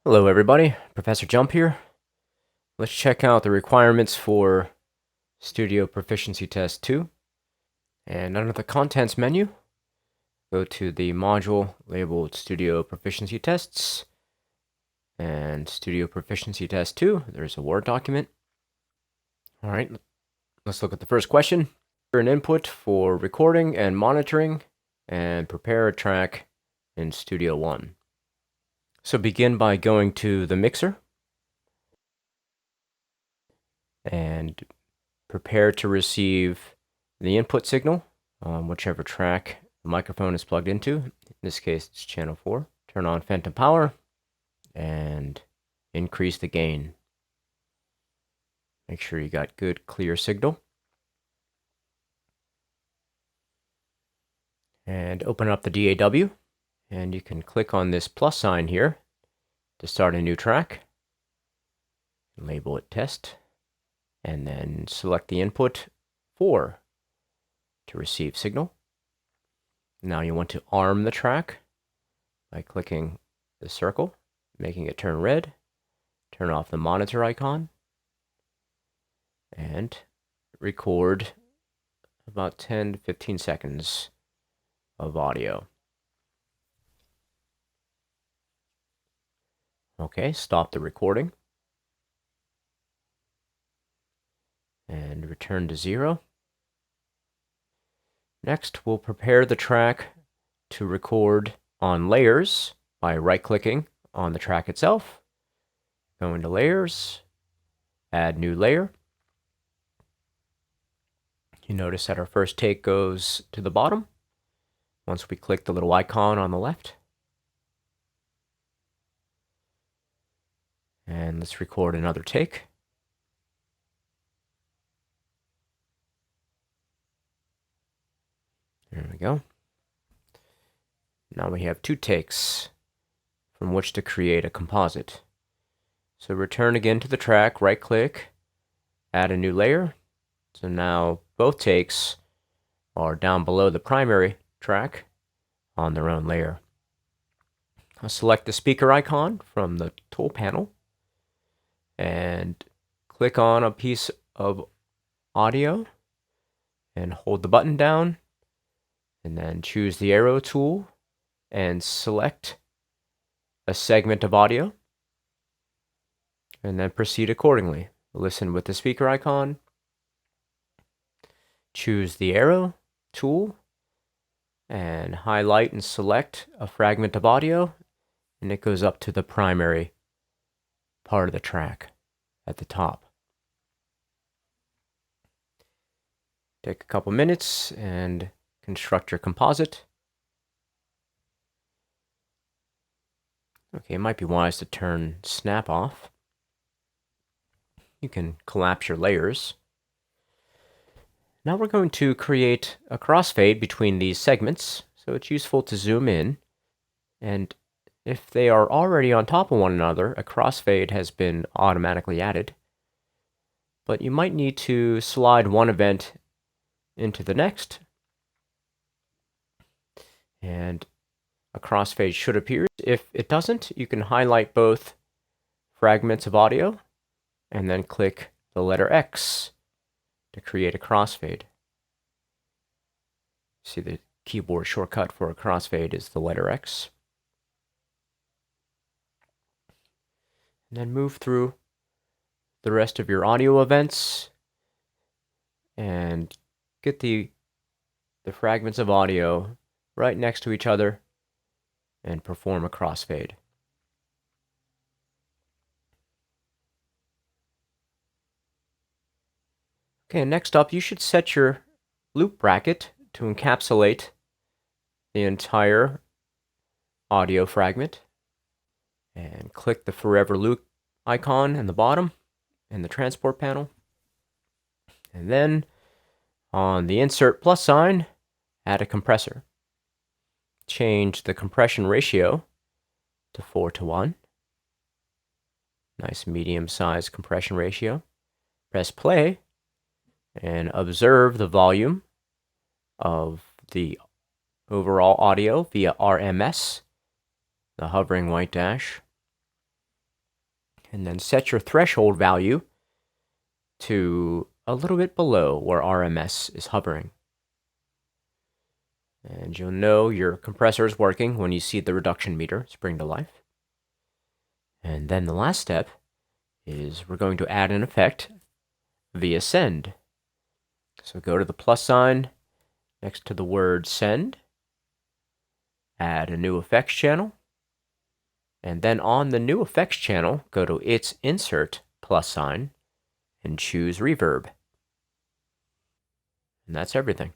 Hello everybody, Professor Jump here. Let's check out the requirements for Studio Proficiency Test 2. And under the Contents menu, go to the module labeled Studio Proficiency Tests. And Studio Proficiency Test 2, there's a Word document. All right, let's look at the first question. An input for recording and monitoring, and prepare a track in Studio One. So begin by going to the mixer and prepare to receive the input signal on whichever track the microphone is plugged into. In this case, it's channel 4. Turn on phantom power and increase the gain. Make sure you got good, clear signal. And open up the DAW, and you can click on this plus sign here to start a new track. Label it test, and then select the input 4 to receive signal. Now you want to arm the track by clicking the circle, making it turn red, turn off the monitor icon, and record about 10 to 15 seconds of audio. Okay, stop the recording and return to 0. Next, we'll prepare the track to record on layers by right-clicking on the track itself. Go into Layers, Add New Layer. You notice that our first take goes to the bottom once we click the little icon on the left. And let's record another take. There we go. Now we have 2 takes from which to create a composite. So return again to the track, right-click, add a new layer. So now both takes are down below the primary track on their own layer. I'll select the speaker icon from the tool panel and click on a piece of audio and hold the button down, and then choose the arrow tool and select a segment of audio, and then proceed accordingly. Listen with the speaker icon, choose the arrow tool, and highlight and select a fragment of audio, and it goes up to the primary part of the track at the top. Take a couple minutes and construct your composite. Okay, it might be wise to turn snap off. You can collapse your layers. Now we're going to create a crossfade between these segments, so it's useful to zoom in, and if they are already on top of one another, a crossfade has been automatically added. But you might need to slide one event into the next, and a crossfade should appear. If it doesn't, you can highlight both fragments of audio and then click the letter X to create a crossfade. See, the keyboard shortcut for a crossfade is the letter X. And then move through the rest of your audio events and get the fragments of audio right next to each other and perform a crossfade. Okay, next up, you should set your loop bracket to encapsulate the entire audio fragment, and click the Forever Loop icon in the bottom in the transport panel. And then on the Insert plus sign, add a compressor. Change the compression ratio to 4:1. Nice medium-sized compression ratio. Press play and observe the volume of the overall audio via RMS, the hovering white dash. And then set your threshold value to a little bit below where RMS is hovering. And you'll know your compressor is working when you see the reduction meter spring to life. And then the last step is we're going to add an effect via send. So go to the plus sign next to the word send, add a new effects channel, and then on the new effects channel, go to its insert plus sign and choose reverb. And that's everything.